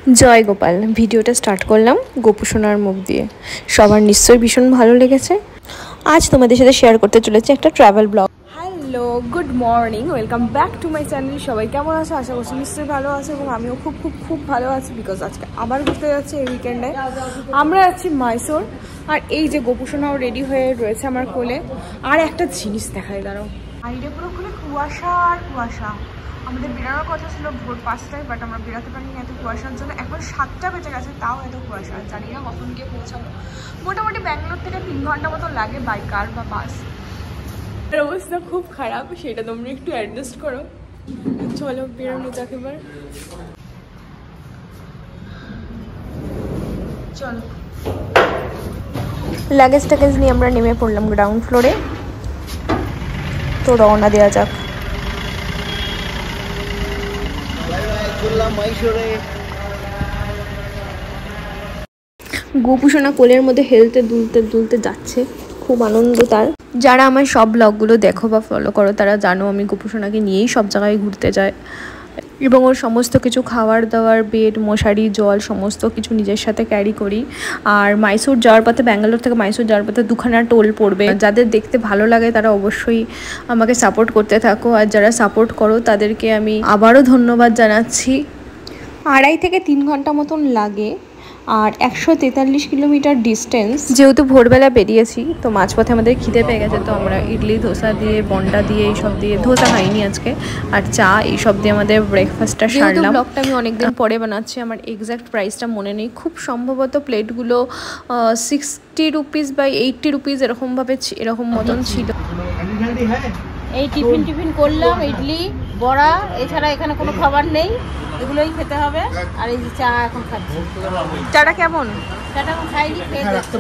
জয় গোপাল। ভিডিওটা স্টার্ট করলাম গোপু সোনার মুখ দিয়ে। সবার নিশ্চয়ই ভীষণ ভালো লেগেছে। আজ তোমাদের সাথে শেয়ার করতে চলেছি একটা travel blog. Hello, good morning, welcome back to my channel. সবাই কেমন আছে? আশা করছি নিশ্চয়ই ভালো আছে এবং আমিও খুব খুব খুব ভালো আছি, বিকজ আজকে আবার ঘুরতে যাচ্ছি এই উইকেন্ডে। আমরা যাচ্ছি মাইসোর। আর এই যে গোপু সোনাও রেডি হয়ে রয়েছে আমার কোলে। আর একটা জিনিস দেখায়, দাঁড়াও। বাইরে পুরো খুলে কুয়াশা আর কুয়াশা। আমাদের বেরোনোর কথা ছিল ভোর 5টায়, বাট আমরা বেরোতে পারিনি এত কুয়াশার জন্য। এখন 7টা বেজে গেছে, তাও এত কুয়াশা। জানি না কখন গিয়ে পৌঁছাবো। মোটামুটি ব্যাঙ্গালোর থেকে 3 ঘন্টা মতো লাগে বাই কার বা বাস। অবস্থা খুব খারাপ, সেটা তোমরা একটু অ্যাডজাস্ট করো। চলো বেরোনো যাক এবার। চলো, লাগেজ টাগেজ নিয়ে আমরা নেমে পড়লাম গ্রাউন্ড ফ্লোরে। তো রওনা দেওয়া যাক। গোপু সোনা কোলের মধ্যে হেলতে দুলতে দুলতে যাচ্ছে, খুব আনন্দ তার। যারা আমার সব ব্লগগুলো দেখো বা ফলো করো তারা জানো আমি গোপু সোনাকে নিয়েই সব জায়গায় ঘুরতে যাই এবং ওর সমস্ত কিছু খাবার দাবার, বেড, মশারি, জল সমস্ত কিছু নিজের সাথে ক্যারি করি। আর মাইসোর যাওয়ার পথে, ব্যাঙ্গালোর থেকে মাইসোর যাওয়ার পথে 2খানা টোল পড়বে। যাদের দেখতে ভালো লাগে তারা অবশ্যই আমাকে সাপোর্ট করতে থাকো, আর যারা সাপোর্ট করো তাদেরকে আমি আবারও ধন্যবাদ জানাচ্ছি। 2.5 থেকে 3 ঘন্টা মতন লাগে, আর 143 কিলোমিটার ডিস্টেন্স। যেহেতু ভোরবেলা বেরিয়েছি তো মাঝপথে আমাদের খিদে পেয়ে গেছে, তো আমরা ইডলি ধোসা দিয়ে, বন্ডা দিয়ে, এইসব দিয়ে, ধোসা খাইনি আজকে, আর চা এইসব দিয়ে আমাদের ব্রেকফাস্টটা সারলাম। ব্লগটা আমি অনেকদিন পরে বানাচ্ছি, আমার এক্স্যাক্ট প্রাইসটা মনে নেই। খুব সম্ভবত প্লেটগুলো 60 রুপিস বা 80 রুপিস এরকমভাবে এরকম মতন ছিল। এই টিফিন করলাম, ইডলি বড়া, এছাড়া এখানে কোনো খাবার নেই, এগুলোই খেতে হবে। আর এই যে চা এখন খাচ্ছি। চাটা কেমন? চাটা এখন খাইনি, খেয়ে যাচ্ছি।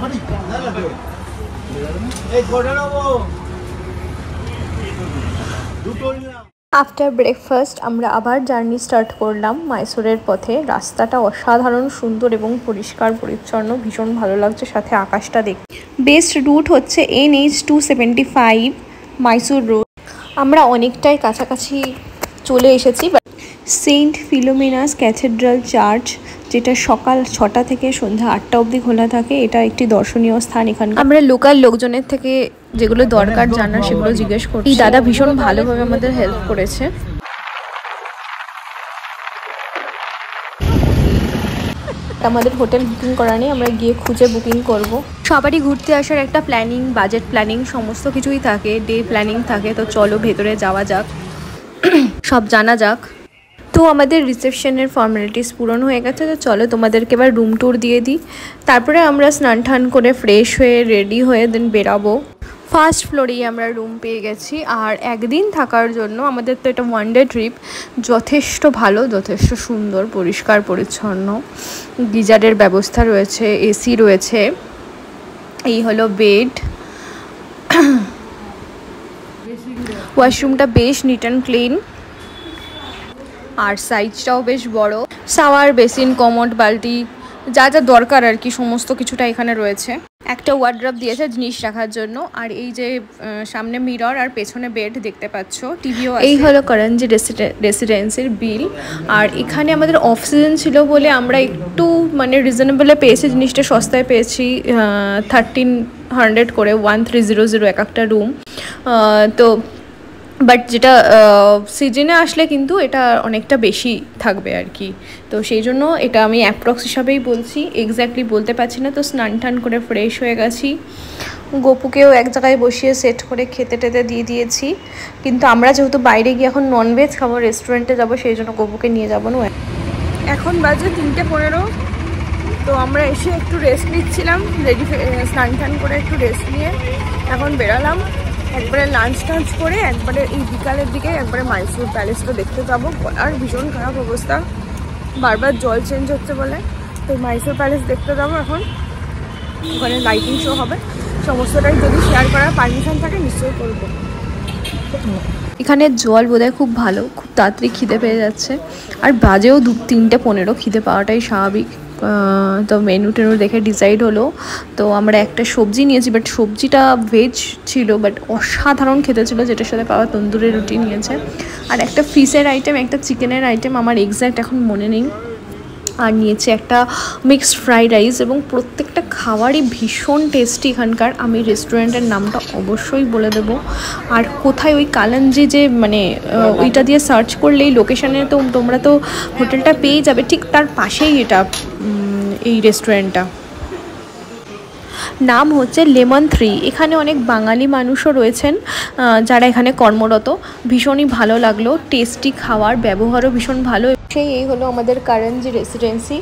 আফটার ব্রেকফাস্ট আমরা আবার জার্নি স্টার্ট করলাম মাইসোরের পথে। রাস্তাটা অসাধারণ সুন্দর এবং পরিষ্কার পরিচ্ছন্ন, ভীষণ ভালো লাগছে। সাথে আকাশটা দেখতে। বেস্ট রুট হচ্ছে NH 275 মাইসোর রোড। আমরা অনেকটাই কাছাকাছি চলে এসেছি। সেন্ট ফিলোমিনাস ক্যাথেড্রাল চার্চ, যেটা সকাল 6টা থেকে সন্ধ্যা 8টা অবধি খোলা থাকে, এটা একটি দর্শনীয় স্থান। এখানে আমরা লোকাল লোকজনের থেকে যেগুলো দরকার জানার সেগুলো জিজ্ঞেস করছি। দাদা ভীষণ ভালোভাবে আমাদের হেল্প করেছে। আমাদের হোটেল বুকিং করা নেই, আমরা গিয়ে খুঁজে বুকিং করব। সবারই ঘুরতে আসার একটা প্ল্যানিং, বাজেট প্ল্যানিং সমস্ত কিছুই থাকে, ডে প্ল্যানিং থাকে। তো চলো ভেতরে যাওয়া যাক, সব জানা যাক। তো আমাদের রিসেপশনের ফর্মালিটিস পূরণ হয়ে গেছে, তো চলো তোমাদেরকে এবার রুম ট্যুর দিয়ে দিই। তারপরে আমরা স্নান টান করে ফ্রেশ হয়ে রেডি হয়ে দেন বেরাবো। ফার্স্ট ফ্লোরেই আমরা রুম পেয়ে গেছি, আর একদিন থাকার জন্য আমাদের তো এটা 1 ডে ট্রিপ। যথেষ্ট ভালো, যথেষ্ট সুন্দর, পরিষ্কার পরিচ্ছন্ন, গিজারের ব্যবস্থা রয়েছে, এসি রয়েছে। এই হলো বেড। ওয়াশরুমটা বেশ নিট অ্যান্ড ক্লিন, আর সাইজটাও বেশ বড়। শাওয়ার, বেসিন, কমোড, বালতি, যা যা দরকার আর কি সমস্ত কিছুটা এখানে রয়েছে। একটা ওয়ার্ড্রপ দিয়েছে জিনিস রাখার জন্য। আর এই যে সামনে মিরর আর পেছনে বেড দেখতে পাচ্ছ, টিভিও আছে। এই হলো করঞ্জি রেসিডেন্সির বিল। আর এখানে আমাদের অফ সিজন ছিল বলে আমরা একটু মানে রিজনেবলে পেয়েছি, জিনিসটা সস্তায় পেয়েছি। 1300 করে 1300 এক একটা রুম। তো বাট যেটা সিজনে আসলে কিন্তু এটা অনেকটা বেশি থাকবে আর কি। তো সেই জন্য এটা আমি অ্যাপ্রক্স হিসাবেই বলছি, এক্স্যাক্টলি বলতে পারছি না। তো স্নান টান করে ফ্রেশ হয়ে গেছি। গোপুকেও এক জায়গায় বসিয়ে সেট করে খেতে টেতে দিয়ে দিয়েছি। কিন্তু আমরা যেহেতু বাইরে গিয়ে এখন ননভেজ খাবো, রেস্টুরেন্টে যাবো, সেই জন্য গোপুকে নিয়ে যাবো না। এখন বাজে 3:15। তো আমরা এসে একটু রেস্ট নিচ্ছিলাম, স্নান টান করে একটু রেস্ট নিয়ে এখন বেরালাম। একবারে লাঞ্চ টাঞ্চ করে একবারে এই বিকালের দিকে একবারে মাইসোর প্যালেসটা দেখতে যাবো। আর ভীষণ খারাপ অবস্থা, বারবার জল চেঞ্জ হচ্ছে বলে। তো মাইসোর প্যালেস দেখতে যাবো এখন। ওখানে লাইটিং শো হবে, সমস্তটাই যদি শেয়ার করার পারমিশন থাকে নিশ্চয়ই করবো। এখানে জল বোধহয় খুব ভালো, খুব তাড়াতাড়ি খিদে পেয়ে যাচ্ছে। আর বাজেও 3:15, খিদে পাওয়াটাই স্বাভাবিক। তো মেনু টেনু দেখে ডিসাইড হলো। তো আমরা একটা সবজি নিয়েছি, বাট সবজিটা ভেজ ছিল, বাট অসাধারণ খেতে ছিল, যেটার সাথে পাওয়া তন্দুরি রুটি নিয়েছে। আর একটা ফিশের আইটেম, একটা চিকেনের আইটেম, আমার এক্স্যাক্ট এখন মনে নেই। আর নিয়েছি একটা মিক্সড ফ্রাইড রাইস, এবং প্রত্যেকটা খাবারই ভীষণ টেস্টি এখানকার। আমি রেস্টুরেন্টের নামটা অবশ্যই বলে দেবো। আর কোথায় ওই কালাঞ্জি যে মানে ওইটা দিয়ে সার্চ করলেই লোকেশানে তো তোমরা তো হোটেলটা পেয়ে যাবে, ঠিক তার পাশেই এটা এই রেস্টুরেন্টটা। নাম হচ্ছে লেমন 3। এখানে অনেক বাঙালি মানুষও রয়েছেন যারা এখানে কর্মরত। ভীষণই ভালো লাগলো, টেস্টি খাবার, ব্যবহারও ভীষণ ভালো। এই হলো আমাদের কারঞ্জি রেসিডেন্সি,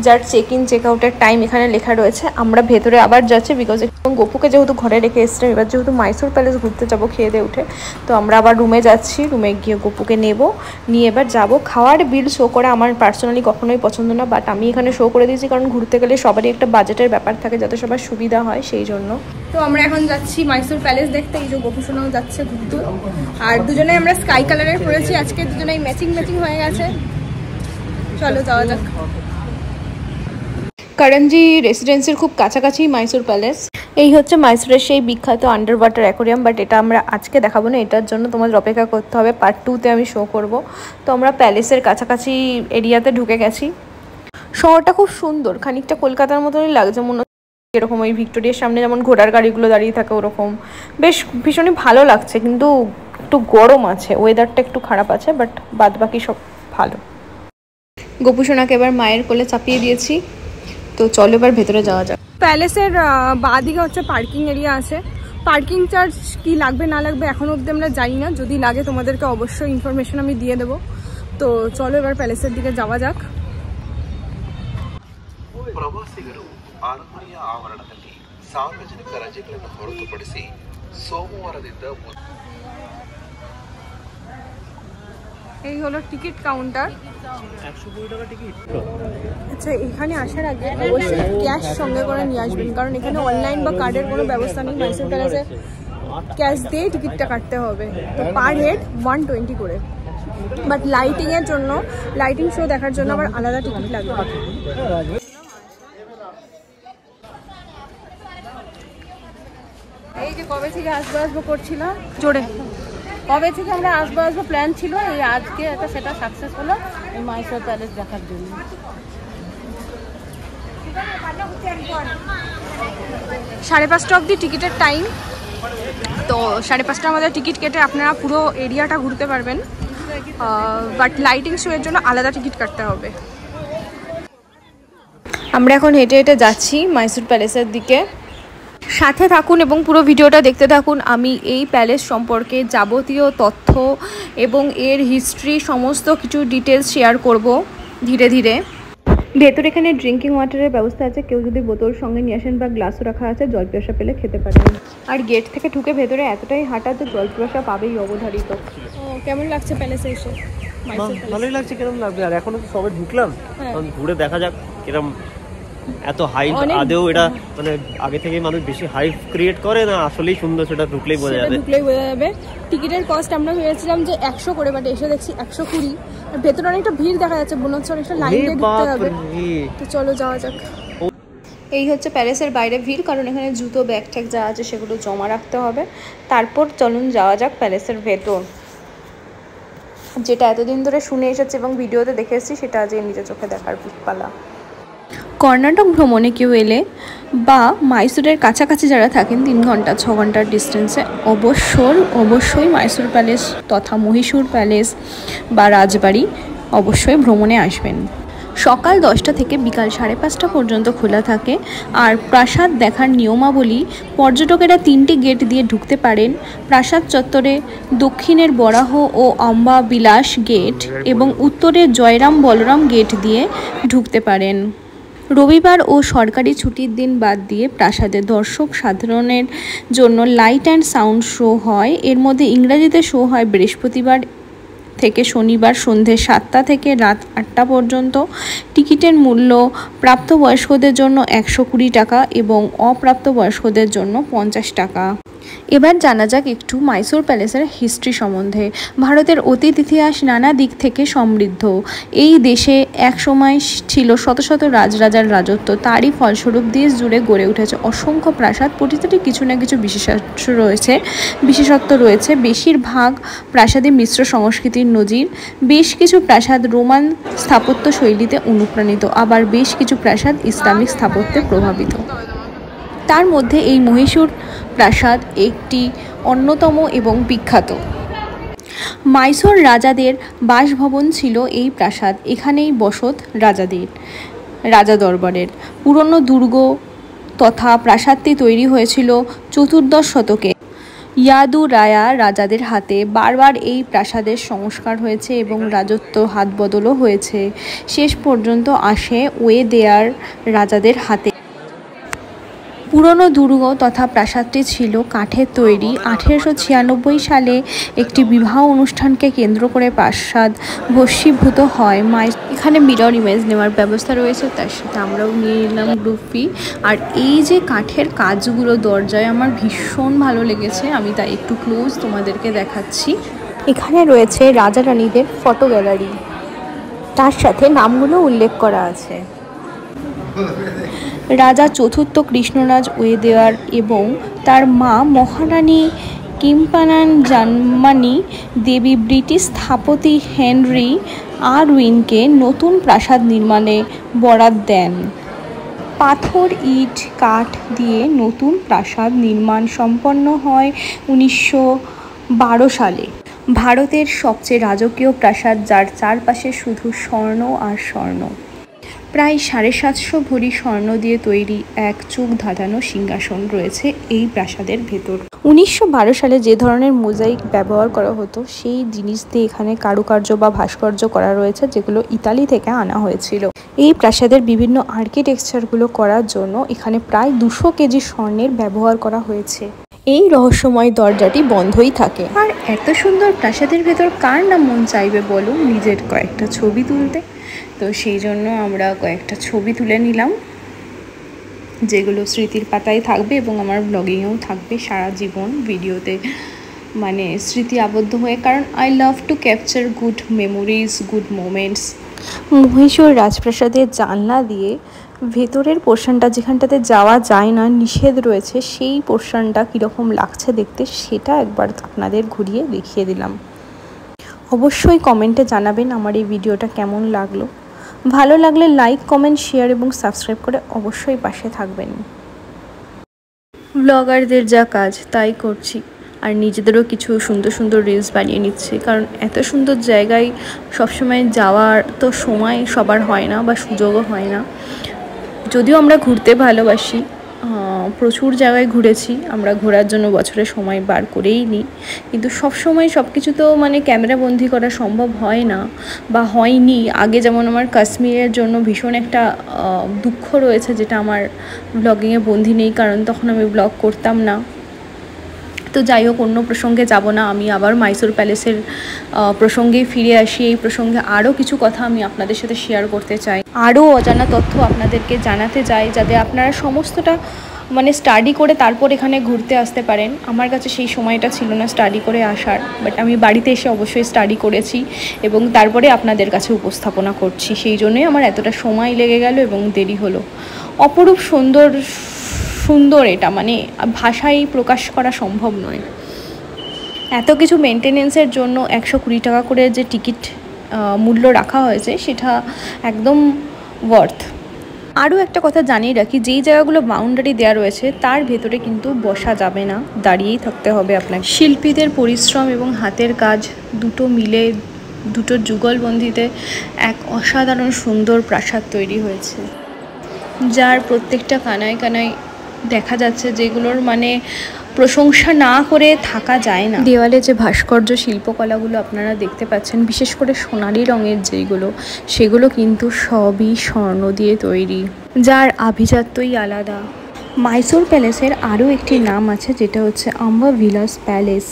যার চেক ইন চেক আউটের টাইম এখানে লেখা রয়েছে। আমরা ভেতরে আবার যাচ্ছি বিকজ গপুকে যেহেতু ঘরে রেখে এসেছিলাম, এবার যেহেতু মাইসোর প্যালেস ঘুরতে যাবো খেয়ে দিয়ে উঠে, তো আমরা আবার রুমে যাচ্ছি। রুমে গিয়ে গপুকে নিয়ে এবার যাবো। খাওয়ার বিল শো করা আমার পার্সোনালি কখনোই পছন্দ না, বাট আমি এখানে শো করে দিয়েছি কারণ ঘুরতে গেলে সবারই একটা বাজেটের ব্যাপার থাকে, যাতে সবার সুবিধা হয় সেই জন্য। তো আমরা এখন যাচ্ছি মাইসোর প্যালেস দেখতে। এই যে গপুসোনাও যাচ্ছে ঘুরতে, আর দুজনে আমরা স্কাই কালারের পরেছি আজকে, দুজনেই ম্যাচিং হয়ে গেছে। চলো যাওয়া যাক। কারঞ্জি রেসিডেন্সির খুব কাছাকাছি মাইসোর প্যালেস। এই হচ্ছে মাইসোরের সেই বিখ্যাত আন্ডার ওয়াটার অ্যাকোরিয়াম, বাট এটা আমরা আজকে দেখাবো না, এটার জন্য তোমাদের অপেক্ষা করতে হবে, পার্ট 2-তে আমি শো করব। তো আমরা প্যালেসের কাছাকাছি এরিয়াতে ঢুকে গেছি। শহরটা খুব সুন্দর, খানিকটা কলকাতার মতনই লাগছে, মনে হচ্ছে এরকম ওই ভিক্টোরিয়ার সামনে যেমন ঘোড়ার গাড়িগুলো দাঁড়িয়ে থাকে ওরকম। বেশ ভীষণই ভালো লাগছে, কিন্তু একটু গরম আছে, ওয়েদারটা একটু খারাপ আছে, বাট বাদ বাকি সব ভালো। গোপুসোনাকে এবার মায়ের কোলে চাপিয়ে দিয়েছি। তো চলো এবার ভেতরে যাওয়া যাক। প্যালেসের বাঁ দিকে হচ্ছে পার্কিং এরিয়া আছে। পার্কিং চার্জ কি লাগবে না লাগবে এখনো অবধি আমরা জানি না, যদি লাগে তোমাদেরকে অবশ্যই ইনফরমেশন আমি দিয়ে দেবো। তো চলো এবার প্যালেসের দিকে যাওয়া যাক। ಪ್ರವಾಸಿಗರು ಅರಮನೆಯ ಆವರಣದಲ್ಲಿ ಸಾರ್ವಜನಿಕ ರಜೆಗಳನ್ನು ಹೊರತುಪಡಿಸಿ ಸೋಮವಾರದಿಂದ এই হলো টিকিট কাউন্টার। 120 টাকা টিকিট। আচ্ছা, এখানে আসার আগে অবশ্যই ক্যাশ সঙ্গে করে নিয়ে আসবেন, কারণ এখানে অনলাইন বা কার্ডের কোনো ব্যবস্থা নেই। মাইসোর প্যালেসে ক্যাশ দিয়ে টিকিটটা কাটতে হবে। তো পার হেড 120 করে, বাট লাইটিংয়ের জন্য, লাইটিং শো দেখার জন্য আবার আলাদা টিকিট লাগবে। এই যে কবে থেকে আসবো করছিলাম জোরে, কবে থেকে আমরা আসবো প্ল্যান ছিল, এই আজকে একটা সেটা সাকসেস হলো এই মাইসোর প্যালেস দেখার জন্য। 5:30 অবধি টিকিটের টাইম। তো 5:30 আমাদের টিকিট কেটে আপনারা পুরো এরিয়াটা ঘুরতে পারবেন, বাট লাইটিং শো এর জন্য আলাদা টিকিট কাটতে হবে। আমরা এখন হেঁটে হেঁটে যাচ্ছি মাইসোর প্যালেসের দিকে। সাথে থাকুন এবং পুরো ভিডিওটা দেখতে থাকুন। আমি এই প্যালেস সম্পর্কে যাবতীয় তথ্য এবং এর হিস্ট্রি সমস্ত কিছু ডিটেলস শেয়ার করব ধীরে ধীরে। ভেতরে এখানে ড্রিঙ্কিং ওয়াটারের ব্যবস্থা আছে, কেউ যদি বোতল সঙ্গে নিয়ে আসেন বা গ্লাসও রাখা আছে, জল পিপাসা পেলে খেতে পারেন। আর গেট থেকে ঢুকে ভেতরে এতটাই হাঁটা যে জল পিপাসা পাবেই অবধারিত। কেমন লাগছে প্যালেসে এসে? ভালোই লাগছে। কেমন লাগবে, আর এখনো তো সবে ঢুকলাম, ঘুরে দেখা যাক কিরম। এত হাইপ আদেও এটা মানে আগে থেকে মানুষ বেশি হাইপ ক্রিয়েট করে না, আসলেই সুন্দর, সেটা ঢুকলেই বোঝা যাবে। টিকিটের কস্ট আমরা ভেবেছিলাম যে 100 করে, বাট এসে দেখছি 120। আর ভেতরে অনেকটা ভিড় দেখা যাচ্ছে, মনে হচ্ছে অনেকটা লাইন দিয়ে ঢুকতে হবে। তো চলো যাওয়া যাক। এই হচ্ছে প্যালেসের বাইরে ভিড়, কারণ এখানে জুতো ব্যাগ ট্যাগ যা আছে সেগুলো জমা রাখতে হবে। তারপর চলুন যাওয়া যাক প্যালেসের ভেতর। যেটা এতদিন ধরে শুনে এসেছি এবং ভিডিওতে দেখে এসেছি, সেটা আজ নিজের চোখে দেখার পালা। কর্ণাটক ভ্রমণে কেউ এলে বা মাইসোরের কাছাকাছি যারা থাকেন 3 ঘন্টা 6 ঘন্টার ডিস্টেন্সে, অবশ্যই মাইসোর প্যালেস তথা মহীশূর প্যালেস বা রাজবাড়ি অবশ্যই ভ্রমণে আসবেন। সকাল 10টা থেকে বিকাল 5:30 পর্যন্ত খোলা থাকে। আর প্রাসাদ দেখার নিয়মাবলী, পর্যটকেরা 3টি গেট দিয়ে ঢুকতে পারেন। প্রাসাদ চত্বরে দক্ষিণের বরাহ ও অম্বা বিলাস গেট এবং উত্তরের জয়রাম বলরাম গেট দিয়ে ঢুকতে পারেন। রবিবার ও সরকারি ছুটির দিন বাদ দিয়ে প্রাসাদে দর্শক সাধারণের জন্য লাইট অ্যান্ড সাউন্ড শো হয়। এর মধ্যে ইংরেজিতে শো হয় বৃহস্পতিবার থেকে শনিবার সন্ধ্যে 7টা থেকে রাত 8টা পর্যন্ত। টিকিটের মূল্য প্রাপ্তবয়স্কদের জন্য 120 টাকা এবং অপ্রাপ্তবয়স্কদের জন্য 50 টাকা। এবার জানা যাক একটু মাইসোর প্যালেসের হিস্ট্রি সম্বন্ধে। ভারতের অতীত ইতিহাস নানা দিক থেকে সমৃদ্ধ। এই দেশে এক সময় ছিল শত শত রাজরাজার রাজত্ব, তারই ফলস্বরূপ দেশ জুড়ে গড়ে উঠেছে অসংখ্য প্রাসাদ। প্রতিটি কিছু না কিছু বিশেষত্ব রয়েছে। বেশিরভাগ প্রাসাদে মিশ্র সংস্কৃতির প্রাসাদের নজির। বেশ কিছু প্রাসাদ রোমান স্থাপত্য শৈলীতে অনুপ্রাণিত, আবার বেশ কিছু প্রাসাদ ইসলামিক স্থাপত্যে প্রভাবিত। তার মধ্যে এই মহীশূর প্রাসাদ একটি অন্যতম এবং বিখ্যাত। মাইসোর রাজাদের বাসভবন ছিল এই প্রাসাদ। এখানেই বসত রাজাদের, রাজা দরবারের। পুরনো দুর্গ তথা প্রাসাদটি তৈরি হয়েছিল 14 শতকে। ইয়াদু রায়া রাজাদের হাতে বারবার এই প্রাসাদের সংস্কার হয়েছে এবং রাজত্ব হাতবদলও হয়েছে। শেষ পর্যন্ত আসে ওয়েদেয়ার রাজাদের হাতে। পুরনো দুর্গ তথা প্রাসাদটি ছিল কাঠের তৈরি। 1896 সালে একটি বিবাহ অনুষ্ঠানকে কেন্দ্র করে প্রাসাদ ভস্মীভূত হয়। এখানে মিরর ইমেজ নেওয়ার ব্যবস্থা রয়েছে, তার সাথে আমরাও নিয়ে নিলাম গ্রুপি। আর এই যে কাঠের কাজগুলো দরজায় আমার ভীষণ ভালো লেগেছে, আমি তাই একটু ক্লোজ তোমাদেরকে দেখাচ্ছি। এখানে রয়েছে রাজা রানীদের ফটো গ্যালারি, তার সাথে নামগুলো উল্লেখ করা আছে। রাজা চতুর্থ কৃষ্ণরাজ ওয়েদেয়ার এবং তার মা মহারানী কিম্পানান জার্মানি দেবী ব্রিটিশ স্থপতি হেনরি আরউইনকে নতুন প্রাসাদ নির্মাণে বরাত দেন। পাথর, ইট, কাঠ দিয়ে নতুন প্রাসাদ নির্মাণ সম্পন্ন হয় 1912 সালে। ভারতের সবচেয়ে রাজকীয় প্রাসাদ, যার চারপাশে শুধু স্বর্ণ আর স্বর্ণ। প্রায় 750 ভরি স্বর্ণ দিয়ে তৈরি এক চোখ ধাঁধানো সিংহাসন রয়েছে এই প্রাসাদের ভেতর। 1912 সালে যে ধরনের মোজাইক ব্যবহার করা হতো সেই জিনিস দিয়ে এখানে কারুকার্য বা ভাস্কর্য করা রয়েছে, যেগুলো ইতালি থেকে আনা হয়েছিল। এই প্রাসাদের বিভিন্ন আর্কিটেকচারগুলো করার জন্য এখানে প্রায় 200 কেজি স্বর্ণের ব্যবহার করা হয়েছে। এই রহস্যময় দরজাটি বন্ধই থাকে। আর এত সুন্দর প্রাসাদের ভেতর কার না মন চাইবে বলো নিজের কয়েকটা ছবি তুলতে? তো সেই জন্য আমরা কয়েকটা ছবি তুলে নিলাম, যেগুলো স্মৃতির পাতায় থাকবে এবং আমার ব্লগিংয়েও থাকবে সারা জীবন ভিডিওতে, মানে স্মৃতি আবদ্ধ হয়ে। কারণ I love to capture good memories, good moments. Mysore রাজপ্রাসাদের জানলা দিয়ে ভেতরের পোর্শনটা, যেখানটাতে যাওয়া যায় না, নিষেধ রয়েছে, সেই পোর্শনটা কীরকম লাগছে দেখতে সেটা একবার আপনাদের ঘুরিয়ে দেখিয়ে দিলাম। অবশ্যই কমেন্টে জানাবেন আমার এই ভিডিওটা কেমন লাগলো। ভালো লাগলে লাইক, কমেন্ট, শেয়ার এবং সাবস্ক্রাইব করে অবশ্যই পাশে থাকবেন। ব্লগারদের যা কাজ তাই করছি, আর নিজেদেরও কিছু সুন্দর সুন্দর রিলস বানিয়ে নিচ্ছে। কারণ এত সুন্দর জায়গায় সবসময় যাওয়ার তো সময় সবার হয় না বা সুযোগও হয় না। যদিও আমরা ঘুরতে ভালোবাসি, প্রচুর জায়গায় ঘুরেছি, আমরা ঘোরার জন্য বছরে সময় বার করেই নিই, কিন্তু সব সময় সব কিছু তো মানে ক্যামেরা বন্দি করা সম্ভব হয় না বা হয়নি। আগে যেমন আমার কাশ্মীরের জন্য ভীষণ একটা দুঃখ রয়েছে, যেটা আমার ব্লগিংয়ে বন্দি নেই, কারণ তখন আমি ব্লগ করতাম না। তো যাই হোক, অন্য প্রসঙ্গে যাব না, আমি আবার মাইসোর প্যালেসের প্রসঙ্গেই ফিরে আসি। এই প্রসঙ্গে আরও কিছু কথা আমি আপনাদের সাথে শেয়ার করতে চাই, আরও অজানা তথ্য আপনাদেরকে জানাতে চাই, যাতে আপনারা সমস্তটা মানে স্টাডি করে তারপর এখানে ঘুরতে আসতে পারেন। আমার কাছে সেই সময়টা ছিল না স্টাডি করে আসার, বাট আমি বাড়িতে এসে অবশ্যই স্টাডি করেছি এবং তারপরে আপনাদের কাছে উপস্থাপনা করছি। সেই জন্যই আমার এতটা সময় লেগে গেল এবং দেরি হলো। অপরূপ সুন্দর এটা, মানে ভাষায় প্রকাশ করা সম্ভব নয়। এত কিছু মেনটেনেন্সের জন্য 120 টাকা করে যে টিকিট মূল্য রাখা হয়েছে, সেটা একদম ওয়ার্থ। আরও একটা কথা জানিয়ে রাখি, যেই জায়গাগুলো বাউন্ডারি দেওয়া রয়েছে তার ভেতরে কিন্তু বসা যাবে না, দাঁড়িয়েই থাকতে হবে আপনাকে। শিল্পীদের পরিশ্রম এবং হাতের কাজ দুটো মিলে, দুটোর যুগলবন্দিতে এক অসাধারণ সুন্দর প্রাসাদ তৈরি হয়েছে, যার প্রত্যেকটা কানায় কানায় দেখা যাচ্ছে, যেগুলোর মানে প্রশংসা না করে থাকা যায় না। দেওয়ালে যে ভাস্কর্য শিল্পকলাগুলো আপনারা দেখতে পাচ্ছেন, বিশেষ করে সোনালি রঙের যেগুলো, সেগুলো কিন্তু সবই স্বর্ণ দিয়ে তৈরি, যার আভিজাত্যই আলাদা। মাইসোর প্যালেসের আরও একটি নাম আছে, যেটা হচ্ছে আম্বা ভিলাস প্যালেস,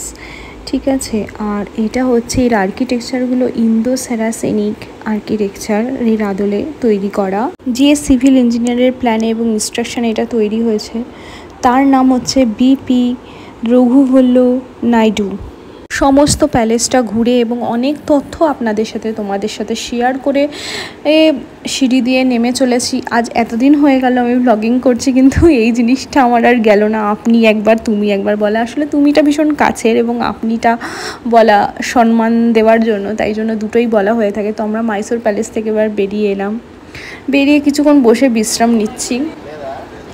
ঠিক আছে। আর এটা হচ্ছে এর আর্কিটেকচারগুলো ইন্দো সেরাসেনিক আর্কিটেকচার এর আদলে তৈরি করা। যে সিভিল ইঞ্জিনিয়ারের প্ল্যানে এবং ইনস্ট্রাকশানে এটা তৈরি হয়েছে, তার নাম হচ্ছে বিপি রঘুবল্ল নাইডু। সমস্ত প্যালেসটা ঘুরে এবং অনেক তথ্য তোমাদের সাথে শেয়ার করে সিঁড়ি দিয়ে নেমে চলেছি। আজ এতদিন হয়ে গেল আমি ব্লগিং করছি, কিন্তু এই জিনিসটা আমার আর গেল না। আপনি একবার তুমি একবার বলা, আসলে তুমিটা ভীষণ কাছের এবং আপনিটা বলা সম্মান দেওয়ার জন্য, তাই জন্য দুটোই বলা হয়ে থাকে। তো আমরা মাইসোর প্যালেস থেকে এবার বেরিয়ে এলাম, বেরিয়ে কিছুক্ষণ বসে বিশ্রাম নিচ্ছি,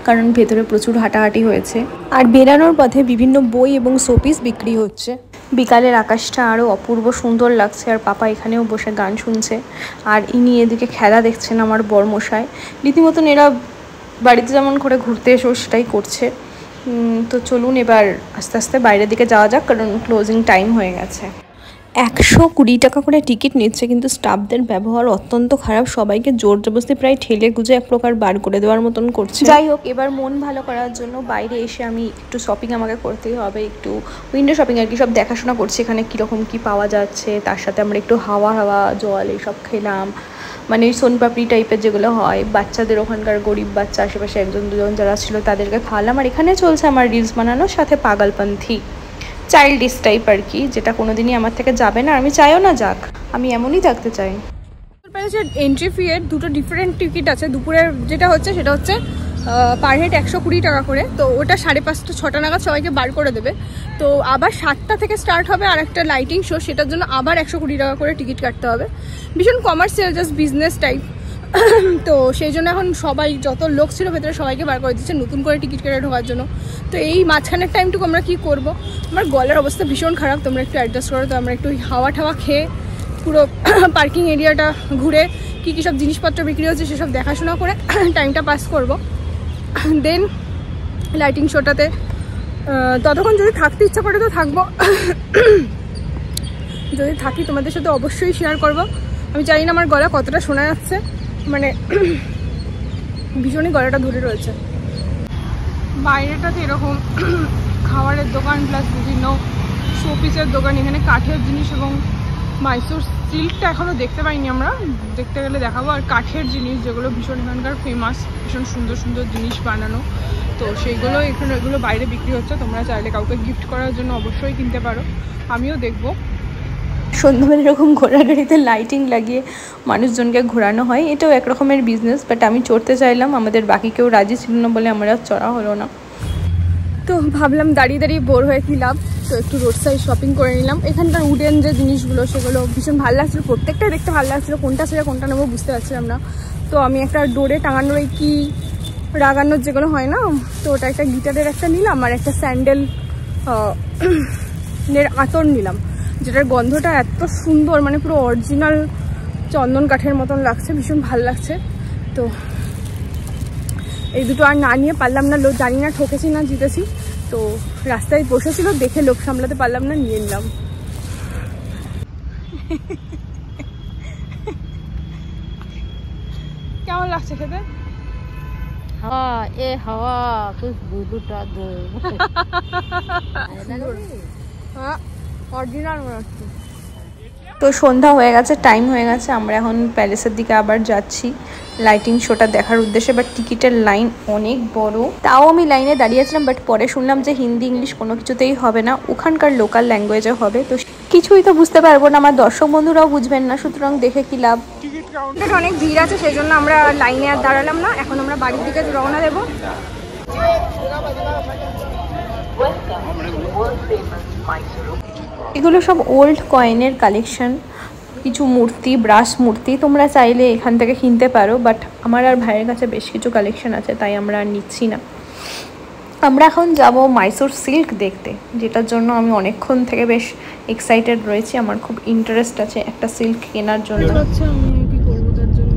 কারণ ভেতরে প্রচুর হাঁটাহাঁটি হয়েছে। আর বেরানোর পথে বিভিন্ন বই এবং শোপিস বিক্রি হচ্ছে। বিকালের আকাশটা আরও অপূর্ব সুন্দর লাগছে, আর পাপা এখানেও বসে গান শুনছে, আর ইনি এদিকে খেলা দেখছেন আমার বরমশাই। রীতিমতন এরা বাড়িতে যেমন করে ঘুরতে এসেও সেটাই করছে। তো চলুন এবার আস্তে আস্তে বাইরের দিকে যাওয়া যাক, কারণ ক্লোজিং টাইম হয়ে গেছে। 120 টাকা করে টিকিট নিচ্ছে, কিন্তু স্টাফদের ব্যবহার অত্যন্ত খারাপ। সবাইকে জোর জবরদস্তি প্রায় ঠেলে গুজে এক প্রকার বার করে দেওয়ার মতন করছে। যাই হোক, এবার মন ভালো করার জন্য বাইরে এসে আমি একটু শপিং আমাকে করতেই হবে, একটু উইন্ডো শপিং আর কি, সব দেখাশোনা করছি এখানে কীরকম কী পাওয়া যাচ্ছে। তার সাথে আমরা একটু হাওয়া জল এইসব খেলাম, মানে ওই সোনপাপড়ি টাইপের যেগুলো হয় বাচ্চাদের, ওখানকার গরিব বাচ্চা আশেপাশে 1-2 যারা ছিল তাদেরকে খাওয়ালাম। আর এখানে চলছে আমার রিলস বানানোর সাথে পাগলপন্থী চাইল্ডিশ টাইপ আর কি, যেটা কোনোদিনই আমার থেকে যাবে না, আমি চাইও না যাক, আমি এমনই থাকতে চাই। এন্ট্রি ফি এর দুটো ডিফারেন্ট টিকিট আছে। দুপুরের যেটা হচ্ছে সেটা হচ্ছে পার হেড 120 টাকা করে। তো ওটা 5:30-6টা নাগাদ সবাইকে বার করে দেবে। তো আবার 7টা থেকে স্টার্ট হবে আর একটা লাইটিং শো, সেটার জন্য আবার 120 টাকা করে টিকিট কাটতে হবে। ভীষণ কমার্শিয়াল, জাস্ট বিজনেস টাইপ। তো সেই জন্য এখন সবাই, যত লোক ছিল ভেতরে সবাইকে বার করে দিচ্ছে নতুন করে টিকিট কেটে ঢোকার জন্য। তো এই মাঝখানের টাইমটুকু আমরা কি করব, আমার গলার অবস্থা ভীষণ খারাপ, তোমরা একটু অ্যাডজাস্ট করো। তো আমরা একটু হাওয়া ঠাওয়া খেয়ে পুরো পার্কিং এরিয়াটা ঘুরে কী কী সব জিনিসপত্র বিক্রি হচ্ছে সেসব দেখাশোনা করে টাইমটা পাস করব। দেন লাইটিং শোটাতে ততক্ষণ যদি থাকতে ইচ্ছা করে তো থাকবো, যদি থাকি তোমাদের সাথে অবশ্যই শেয়ার করব। আমি জানি না আমার গলা কতটা শোনা যাচ্ছে, মানে ভীষণই গলাটা ধরে রয়েছে। বাইরেটাতে এরকম খাবারের দোকান প্লাস বিভিন্ন শোপিসের দোকান, এখানে কাঠের জিনিস এবং মাইসোর সিল্কটা এখনও দেখতে পাইনি আমরা, দেখতে গেলে দেখাবো। আর কাঠের জিনিস যেগুলো ভীষণ এখানকার ফেমাস, ভীষণ সুন্দর সুন্দর জিনিস বানানো, তো সেইগুলো এখানে এগুলো বাইরে বিক্রি হচ্ছে। তোমরা চাইলে কাউকে গিফট করার জন্য অবশ্যই কিনতে পারো, আমিও দেখবো। সন্ধ্যাবেলা এরকম ঘোড়ার গাড়িতে লাইটিং লাগিয়ে মানুষজনকে ঘোরানো হয়, এটাও এক রকমের বিজনেস। বাট আমি চড়তে চাইলাম, আমাদের বাকি কেউ রাজি ছিল না বলে আমরা চড়া হলো না। তো ভাবলাম দাঁড়িয়ে দাঁড়িয়ে বোর হয়ে কী লাভ, তো একটু রোড সাইড শপিং করে নিলাম। এখানকার উডেন যে জিনিসগুলো সেগুলো ভীষণ ভালো লাগছিলো, প্রত্যেকটাই দেখতে ভালো লাগছিলো, কোনটা ছেড়ে কোনটা নেবো বুঝতে পারছিলাম না। তো আমি একটা ডোরে টাঙানোর ওই কি রাগানোর যেগুলো হয় না, তো ওটা একটা গিটারের একটা নিলাম, আর একটা স্যান্ডেল আতর নিলাম, যেটার গন্ধটা এত সুন্দর, মানে পুরো অরিজিনাল চন্দন কাঠের মতন লাগছে, ভীষণ ভালো লাগছে। তো এই দুটো আর না নিয়ে পারলাম না, লোক জানি না ঠকেছি না জিতেছি, তো রাস্তায় বসেছিল দেখে লোক সামলাতে পারলাম না, নিয়ে নিলাম। কেমন লাগছে খেতে? হাওয়া এ হাওয়া দুটা অরিজিনাল মনে হচ্ছে। তো সন্ধ্যা হয়ে গেছে, টাইম হয়ে গেছে, আমরা এখন প্যালেসের দিকে আবার যাচ্ছি লাইটিং শোটা দেখার উদ্দেশ্যে। বাট টিকিটের লাইন অনেক বড়, তাও আমি লাইনে দাঁড়িয়েছিলাম। বাট পরে শুনলাম যে হিন্দি ইংলিশ কোনো কিছুতেই হবে না, ওখানকার লোকাল ল্যাঙ্গুয়েজে হবে। তো কিছুই তো বুঝতে পারবো না, আমার দর্শক বন্ধুরাও বুঝবেন না, সুতরাং দেখে কি লাভ। টিকিট কাউন্টারে অনেক ভিড় আছে, সেই জন্য আমরা লাইনে আর দাঁড়ালাম না। এখন আমরা বাড়ির দিকে রওনা দেবো। এগুলো সব ওল্ড কয়েনের কালেকশন, কিছু মূর্তি, ব্রাশ মূর্তি, তোমরা চাইলে এখান থেকে কিনতে পারো। বাট আমার আর ভাইয়ের কাছে বেশ কিছু কালেকশন আছে, তাই আমরা আর নিচ্ছি না। আমরা এখন যাব মাইসোর সিল্ক দেখতে, যেটার জন্য আমি অনেকক্ষণ থেকে বেশ এক্সাইটেড রয়েছি। আমার খুব ইন্টারেস্ট আছে একটা সিল্ক কেনার জন্য। আমি কি করবো তার জন্য,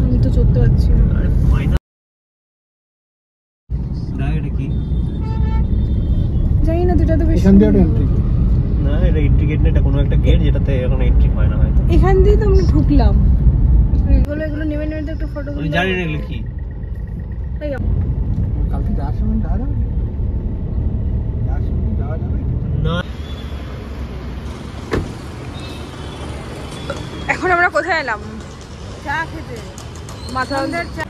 আমি তো চলতে পারছি না। জানি না, দুটা তো বেশ না, এটা এন্ট্রি গেট না, এটা কোনো একটা গেট যেটাতে এখন এন্ট্রি হয় না হয়তো। এখান দিয়ে তো আমরা ঢুকলাম, এগুলো নেমে নেমে তো একটা ফটো তুলি। জানি না এগুলো কি, কালকে যাওয়ার সময় যাওয়া যাবে না। এখন আমরা কোথায় এলাম? চা খেতে, মাথাদের চা।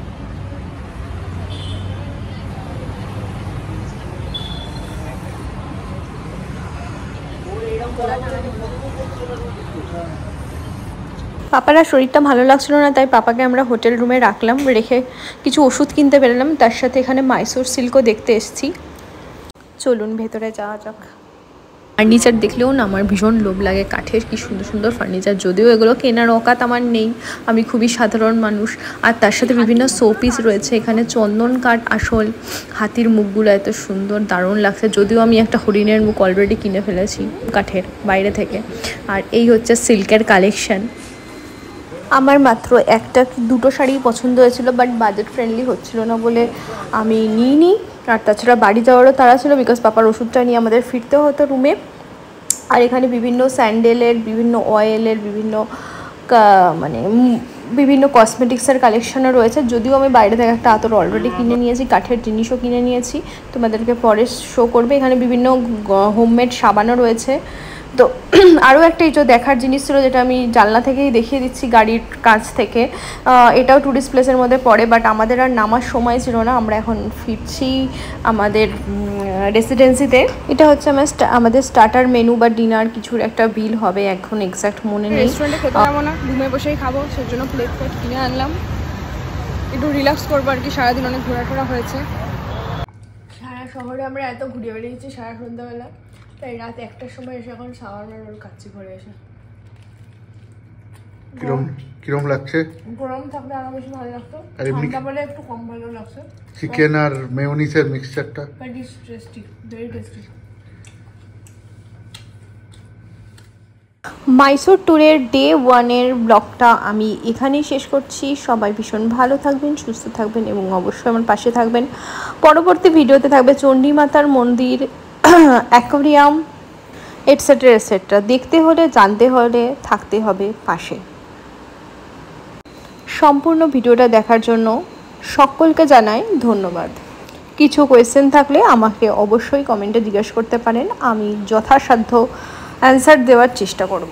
পাপার শরীরটা ভালো লাগছিল না, তাই পাপাকে আমরা হোটেল রুমে রাখলাম, রেখে কিছু ওষুধ কিনতে বেরোলাম। তার সাথে এখানে মাইসোর সিল্কও দেখতে এসেছি। চলুন ভেতরে যাওয়া যাক। ফার্নিচার দেখলেও না আমার ভীষণ লোভ লাগে, কাঠের কি সুন্দর সুন্দর ফার্নিচার। যদিও এগুলো কেনার অকাত আমার নেই, আমি খুবই সাধারণ মানুষ। আর তার সাথে বিভিন্ন শোপিস রয়েছে এখানে, চন্দন কাঠ, আসল হাতির মুখগুলো এত সুন্দর, দারুণ লাগছে। যদিও আমি একটা হরিণের মুখ অলরেডি কিনে ফেলেছি কাঠের বাইরে থেকে। আর এই হচ্ছে সিল্কের কালেকশন। আমার মাত্র একটা দুটো শাড়ি পছন্দ হয়েছিল, বাট বাজেট ফ্রেন্ডলি হচ্ছিল না বলে আমি নিইনি। আর তাছাড়া বাড়ি যাওয়ারও তাড়া ছিল, বিকজ পাপার ওষুধটা নিয়ে আমাদের ফিরতে হতো রুমে। আর এখানে বিভিন্ন স্যান্ডেলের, বিভিন্ন অয়েলের, বিভিন্ন কসমেটিক্সের কালেকশনও রয়েছে। যদিও আমি বাইরে থেকে একটা আতর অলরেডি কিনে নিয়েছি, কাঠের জিনিসও কিনে নিয়েছি, তোমাদেরকে পরে শো করবে। এখানে বিভিন্ন হোমমেড সাবানও রয়েছে। তো আরও একটা এই যে দেখার জিনিস ছিল, যেটা আমি জানলা থেকেই দেখিয়ে দিচ্ছি গাড়ির কাছ থেকে। এটাও ট্যুরিস্ট প্লেসের মধ্যে পড়ে, বাট আমাদের আর নামার সময় ছিল না, আমরা এখন ফিরছি আমাদের রেসিডেন্সিতে। এটা হচ্ছে আমাদের স্টার্টার মেনু বা ডিনার কিছুর একটা বিল হবে, এখন এক্স্যাক্ট মনে নেই। রেস্টুরেন্টে খেতে যাবো না, রুমে বসেই খাবো, সেজন্য প্লেট কিনে আনলাম, একটু রিল্যাক্স করবো আর কি। সারাদিন অনেক ঘোরাফেরা হয়েছে, সারা শহরে আমরা এত ঘুরে বেরিয়েছি সারা সন্ধ্যাবেলা, তাই রাত 1টার সময় এসে এখন শাওয়ারমা রোল খাচ্ছি ঘরে এসে। কিরম লাগছে? গরম থাকলে আরো বেশি ভালো লাগতো, আর এমনি ঠান্ডা পড়লে একটু কম ভালো লাগছে। চিকেন আর মেয়োনিজের মিক্সচারটা very tasty, very tasty. Mysore ট্যুরের ডে 1-এর ব্লগটা আমি এখানেই শেষ করছি। সবাই ভীষণ ভালো থাকবেন, সুস্থ থাকবেন এবং অবশ্যই আমার পাশে থাকবেন। পরবর্তী ভিডিওতে থাকবে চণ্ডীমাতার মন্দির, অ্যাকোয়ারিয়াম, এটসেট্রা এটসেট্রা। দেখতে হলে, জানতে হলে থাকতে হবে পাশে। সম্পূর্ণ ভিডিওটা দেখার জন্য সকলকে জানাই ধন্যবাদ। কিছু কোয়েশ্চেন থাকলে আমাকে অবশ্যই কমেন্টে জিজ্ঞেস করতে পারেন, আমি যথাসাধ্য অ্যান্সার দেওয়ার চেষ্টা করব।